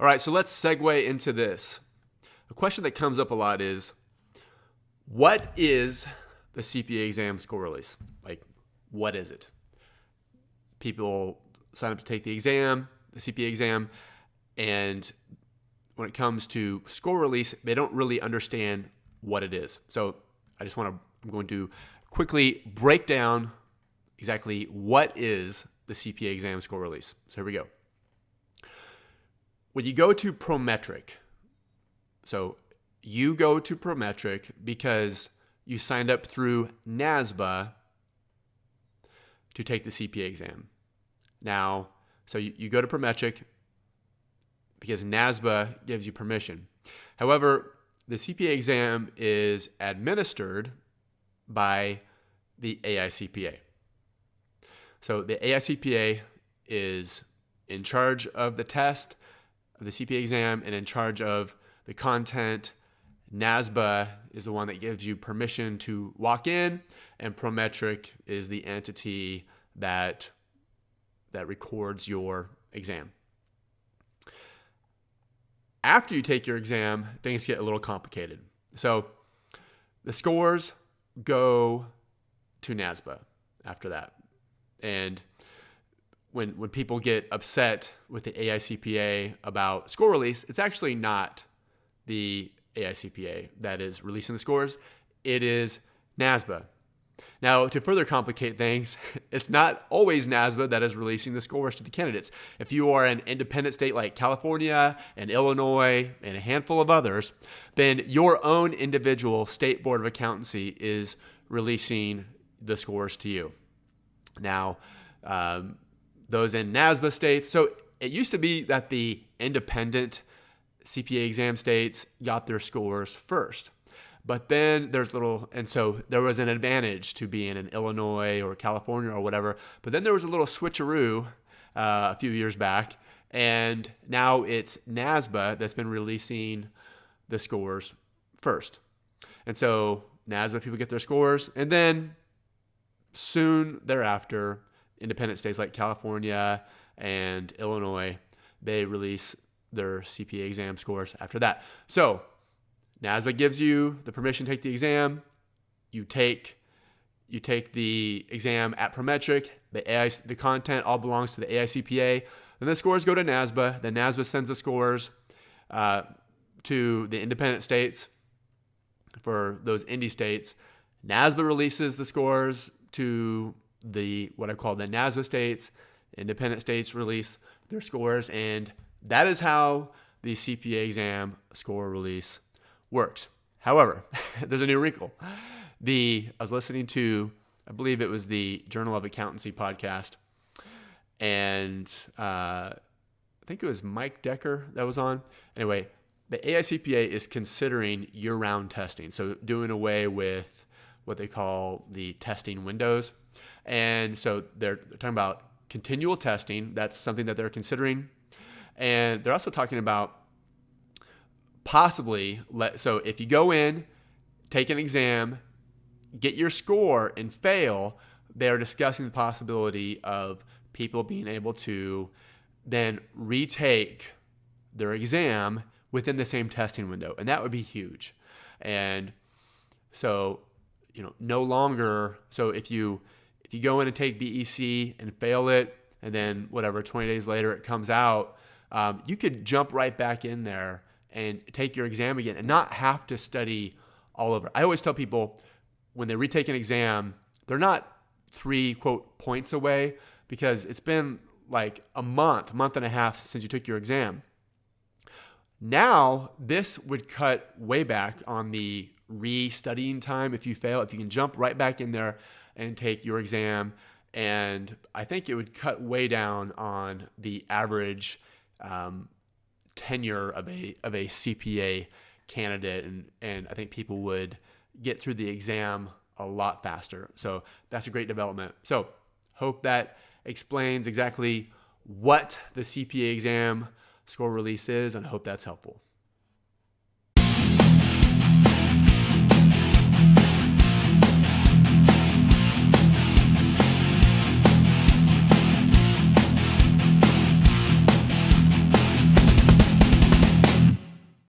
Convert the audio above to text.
All right, so let's segue into this. A question that comes up a lot is, what is the CPA exam score release? Like, what is it? People sign up to take the exam, the CPA exam, and when it comes to score release, they don't really understand what it is. So I'm going to quickly break down exactly what is the CPA exam score release. So here we go. When you go to Prometric, so you go to Prometric because you signed up through NASBA to take the CPA exam. Now, so you go to Prometric because NASBA gives you permission. However, the CPA exam is administered by the AICPA. So the AICPA is in charge of the test of the CPA exam and in charge of the content. NASBA is the one that gives you permission to walk in, and Prometric is the entity that records your exam. After you take your exam, things get a little complicated. So the scores go to NASBA after that. And when people get upset with the AICPA about score release, it's actually not the AICPA that is releasing the scores. It is NASBA. Now, to further complicate things, it's not always NASBA that is releasing the scores to the candidates. If you are an independent state like California and Illinois and a handful of others, then your own individual state board of accountancy is releasing the scores to you. Now, those in NASBA states, so it used to be that the independent CPA exam states got their scores first. But then so there was an advantage to being in Illinois or California or whatever. But then there was a little switcheroo a few years back, and now it's NASBA that's been releasing the scores first. And so NASBA people get their scores, and then soon thereafter, independent states like California and Illinois, they release their CPA exam scores after that. So NASBA gives you the permission to take the exam. You take the exam at Prometric. The content all belongs to the AICPA. Then the scores go to NASBA. Then NASBA sends the scores to the independent states for those indie states. NASBA releases the scores to what I call the NASBA states. Independent states release their scores, and that is how the CPA exam score release works. However, there's a new wrinkle. I was listening to, I believe it was the Journal of Accountancy podcast, and I think it was Mike Decker that was on. Anyway, the AICPA is considering year-round testing, so doing away with what they call the testing windows. And so they're talking about continual testing. That's something that they're considering. And they're also talking about possibly, so if you go in, take an exam, get your score, and fail, they're discussing the possibility of people being able to then retake their exam within the same testing window. And that would be huge. And so, no longer, so if you go in and take BEC and fail it, and then 20 days later it comes out, you could jump right back in there and take your exam again and not have to study all over. I always tell people when they retake an exam, they're not 3 quote points away because it's been like a month and a half since you took your exam. Now, this would cut way back on the re-studying time if you fail. If you can jump right back in there and take your exam, and I think it would cut way down on the average tenure of a CPA candidate, and I think people would get through the exam a lot faster. So that's a great development. So hope that explains exactly what the CPA exam score release is, and I hope that's helpful.